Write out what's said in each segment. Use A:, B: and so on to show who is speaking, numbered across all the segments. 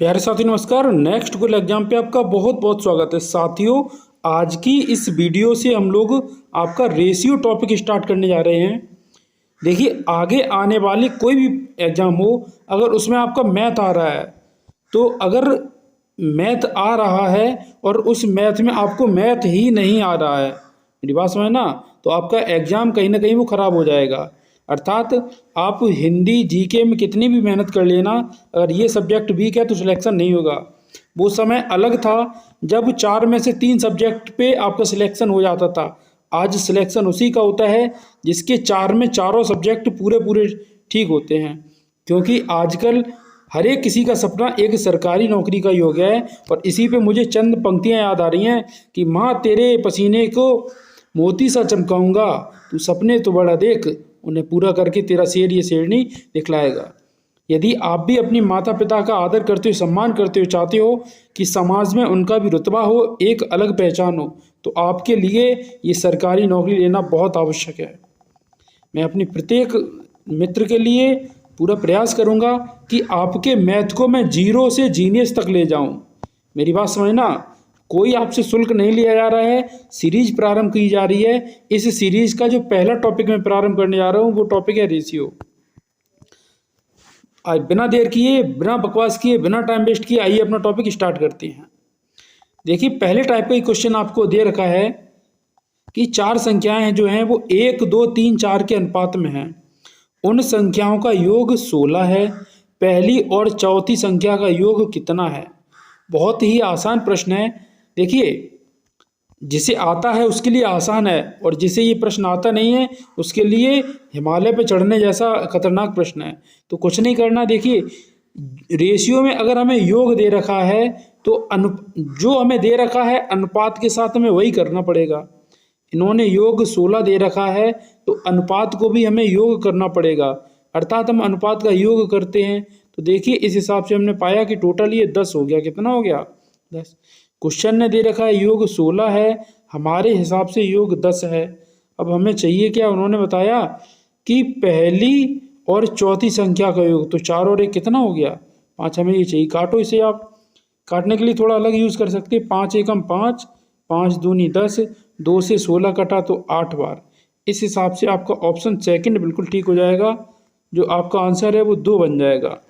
A: प्यारे साथियों नमस्कार। नेक्स्ट गुल एग्जाम पे आपका बहुत बहुत स्वागत है। साथियों आज की इस वीडियो से हम लोग आपका रेशियो टॉपिक स्टार्ट करने जा रहे हैं। देखिए आगे आने वाली कोई भी एग्जाम हो, अगर उसमें आपका मैथ आ रहा है, तो अगर मैथ आ रहा है और उस मैथ में आपको मैथ ही नहीं आ रहा है, मेरी बात समझ ना, तो आपका एग्जाम कहीं ना कहीं वो खराब हो जाएगा। अर्थात आप हिंदी जीके में कितनी भी मेहनत कर लेना, अगर ये सब्जेक्ट वीक है तो सिलेक्शन नहीं होगा। वो समय अलग था जब 4 में से 3 सब्जेक्ट पे आपका सिलेक्शन हो जाता था। आज सिलेक्शन उसी का होता है जिसके 4 में चारों सब्जेक्ट पूरे पूरे ठीक होते हैं, क्योंकि आजकल हर एक किसी का सपना एक सरकारी नौकरी का ही हो गया है। और इसी पे मुझे चंद पंक्तियां याद आ रही हैं कि माँ तेरे पसीने को मोती सा चमकाऊंगा, तू सपने तो बड़ा देख, उन्हें पूरा करके तेरा शेर ये शेरनी दिखलाएगा। यदि आप भी अपनी माता पिता का आदर करते हो, सम्मान करते हो, चाहते हो कि समाज में उनका भी रुतबा हो, एक अलग पहचान हो, तो आपके लिए ये सरकारी नौकरी लेना बहुत आवश्यक है। मैं अपनी प्रत्येक मित्र के लिए पूरा प्रयास करूंगा कि आपके मैथ को मैं जीरो से जीनियस तक ले जाऊं। मेरी बात समझना, कोई आपसे शुल्क नहीं लिया जा रहा है, सीरीज प्रारंभ की जा रही है। इस सीरीज का जो पहला टॉपिक मैं प्रारंभ करने जा रहा हूं वो टॉपिक है रेशियो। आज बिना देर किए, बिना बकवास किए, बिना टाइम वेस्ट किए, आइए अपना टॉपिक स्टार्ट करते हैं। देखिए पहले टाइप का क्वेश्चन आपको दे रखा है कि 4 संख्याएं जो हैं वो 1, 2, 3, 4 के अनुपात में हैं। उन संख्याओं का योग 16 है। पहली और चौथी संख्या का योग कितना है? बहुत ही आसान प्रश्न है। देखिए जिसे आता है उसके लिए आसान है, और जिसे ये प्रश्न आता नहीं है उसके लिए हिमालय पे चढ़ने जैसा खतरनाक प्रश्न है। तो कुछ नहीं करना। देखिए रेशियो में अगर हमें योग दे रखा है तो जो हमें दे रखा है अनुपात के साथ हमें वही करना पड़ेगा। इन्होंने योग 16 दे रखा है तो अनुपात को भी हमें योग करना पड़ेगा। अर्थात हम अनुपात का योग करते हैं तो देखिए इस हिसाब से हमने पाया कि टोटल ये 10 हो गया। कितना हो गया? 10। क्वेश्चन ने दे रखा है योग 16 है, हमारे हिसाब से योग 10 है। अब हमें चाहिए क्या? उन्होंने बताया कि पहली और चौथी संख्या का योग, तो 4 और 1 कितना हो गया? 5 हमें ये चाहिए। काटो इसे। आप काटने के लिए थोड़ा अलग यूज़ कर सकते हैं। 5 एकम 5, 5 दूनी 10, 2 से 16 कटा तो 8 बार। इस हिसाब से आपका ऑप्शन सेकंड बिल्कुल ठीक हो जाएगा। जो आपका आंसर है वो 2 बन जाएगा।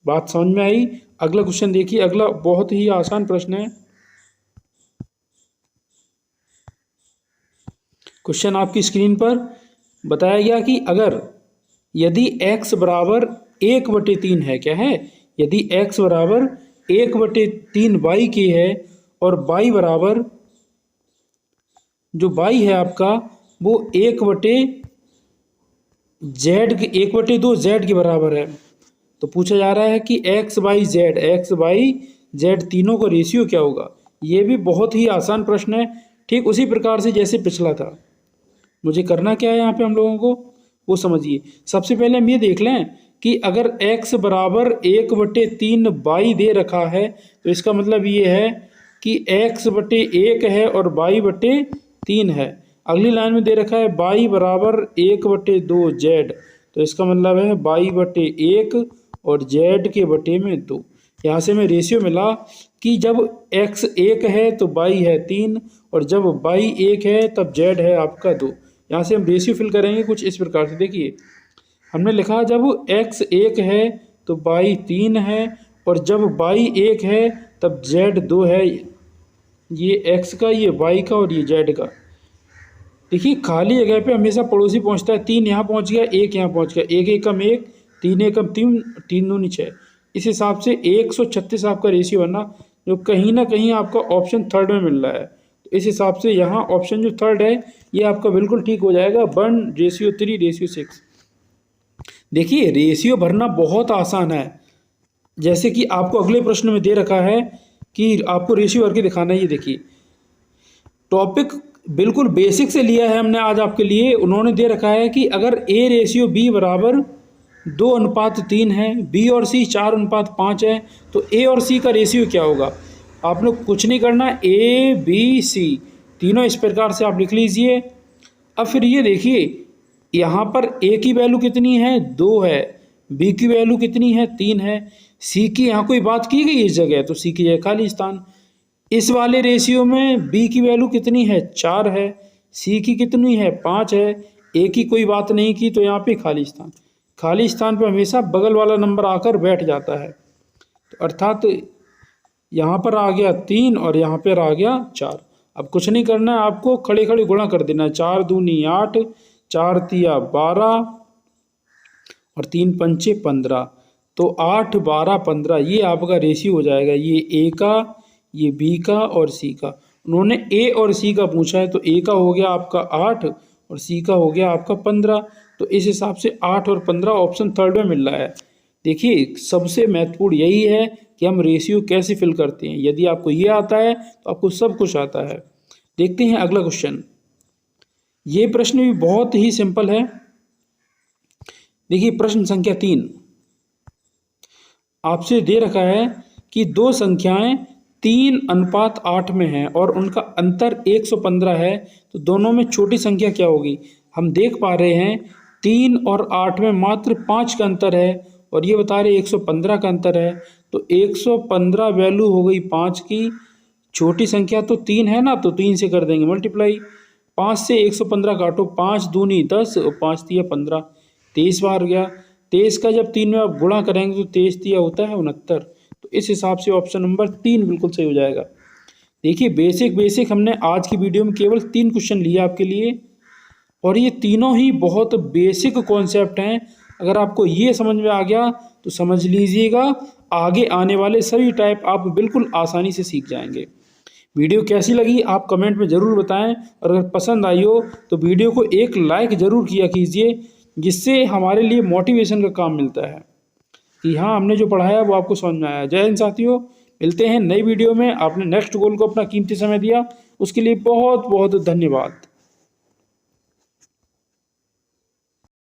A: बात समझ में आई? अगला क्वेश्चन देखिए। अगला बहुत ही आसान प्रश्न है। क्वेश्चन आपकी स्क्रीन पर बताया गया कि अगर यदि x बराबर 1/3 है, क्या है? यदि x बराबर 1/3 y की है और y बराबर, जो y है आपका वो 1/2 z के बराबर है, तो पूछा जा रहा है कि x y z तीनों का रेशियो क्या होगा? ये भी बहुत ही आसान प्रश्न है, ठीक उसी प्रकार से जैसे पिछला था। मुझे करना क्या है यहाँ पे हम लोगों को वो समझिए। सबसे पहले हम ये देख लें कि अगर x बराबर 1/3 y दे रखा है तो इसका मतलब ये है कि x/1 है और y/3 है। अगली लाइन में दे रखा है y बराबर 1/2 z, तो इसका मतलब है y/1 और z के बटे में 2। यहाँ से हमें रेशियो मिला कि जब x 1 है तो y है 3, और जब y 1 है तब z है आपका 2। यहाँ से हम रेशियो फिल करेंगे कुछ इस प्रकार से। देखिए हमने लिखा जब x 1 है तो y 3 है, और जब y 1 है तब z 2 है। ये x का, ये y का और ये z का। देखिए खाली जगह पे हमेशा पड़ोसी पहुंचता है। 3 यहाँ पहुंच गया, 1 यहाँ पहुंच गया, 1 एकम 1, 3 एकम 3, 3 दूनी 6। इस हिसाब से 136 आपका रेशियो बना, जो कहीं ना कहीं आपका ऑप्शन थर्ड में मिल रहा है। तो इस हिसाब से यहाँ ऑप्शन जो थर्ड है ये आपका बिल्कुल ठीक हो जाएगा। 1:3:6। देखिए रेशियो भरना बहुत आसान है। जैसे कि आपको अगले प्रश्न में दे रखा है कि आपको रेशियो भर के दिखाना है। ये देखिए टॉपिक बिल्कुल बेसिक से लिया है हमने आज आपके लिए। उन्होंने दे रखा है कि अगर A/B बराबर 2:3 है, B और C 4:5 है, तो A और C का रेशियो क्या होगा? आप लोग कुछ नहीं करना, A B C तीनों इस प्रकार से आप लिख लीजिए। अब फिर ये देखिए यहाँ पर A की वैल्यू कितनी है? 2 है, बी की वैल्यू कितनी है, 3 है। सी की यहाँ कोई बात की गई इस जगह, तो सी की जगह खाली स्थान। इस वाले रेशियो में बी की वैल्यू कितनी है, 4 है। सी की कितनी है, 5 है। ए की कोई बात नहीं की, तो यहाँ पे खाली स्थान। खाली स्थान पे हमेशा बगल वाला नंबर आकर बैठ जाता है, तो अर्थात यहाँ पर आ गया 3 और यहाँ पर आ गया 4। अब कुछ नहीं करना है आपको, खड़े खड़े गुणा कर देना है। 4 दूनी 8, 4 तिया 12 और 3 पंचे 15। तो 8, 12, 15 ये आपका रेशियो हो जाएगा। ये ए का, ये बी का और सी का। उन्होंने ए और सी का पूछा है, तो ए का हो गया आपका 8 और सी का हो गया आपका 15। तो इस हिसाब से 8 और 15 ऑप्शन थर्ड में मिल रहा है। देखिए सबसे महत्वपूर्ण यही है कि हम रेशियो कैसे फिल करते हैं। यदि आपको ये आता है तो आपको सब कुछ आता है। देखते हैं अगला क्वेश्चन। ये प्रश्न भी बहुत ही सिंपल है। देखिए प्रश्न संख्या 3 आपसे दे रखा है कि दो संख्याएं 3:8 में हैं और उनका अंतर 115 है, तो दोनों में छोटी संख्या क्या होगी। हम देख पा रहे हैं 3 और 8 में मात्र 5 का अंतर है और ये बता रहे 115 का अंतर है। तो 115 वैल्यू हो गई 5 की, छोटी संख्या तो 3 है ना, तो 3 से कर देंगे मल्टीप्लाई। 5 से 115 काटो, 5 दूनी 10 और 5 तिया 15, 23 बार गया। 23 का जब 3 में आप गुणा करेंगे तो 23 तिया होता है 69। तो इस हिसाब से ऑप्शन नंबर 3 बिल्कुल सही हो जाएगा। देखिए बेसिक हमने आज की वीडियो में केवल 3 क्वेश्चन लिए आपके लिए, और ये तीनों ही बहुत बेसिक कॉन्सेप्ट हैं। अगर आपको ये समझ में आ गया तो समझ लीजिएगा आगे आने वाले सभी टाइप आप बिल्कुल आसानी से सीख जाएंगे। वीडियो कैसी लगी आप कमेंट में ज़रूर बताएं, और अगर पसंद आई हो तो वीडियो को एक लाइक ज़रूर किया कीजिए, जिससे हमारे लिए मोटिवेशन का काम मिलता है कि हाँ हमने जो पढ़ाया वो आपको समझ में आया। जय हिंद साथियों, मिलते हैं नई वीडियो में। आपने नेक्स्ट गोल को अपना कीमती समय दिया, उसके लिए बहुत बहुत धन्यवाद।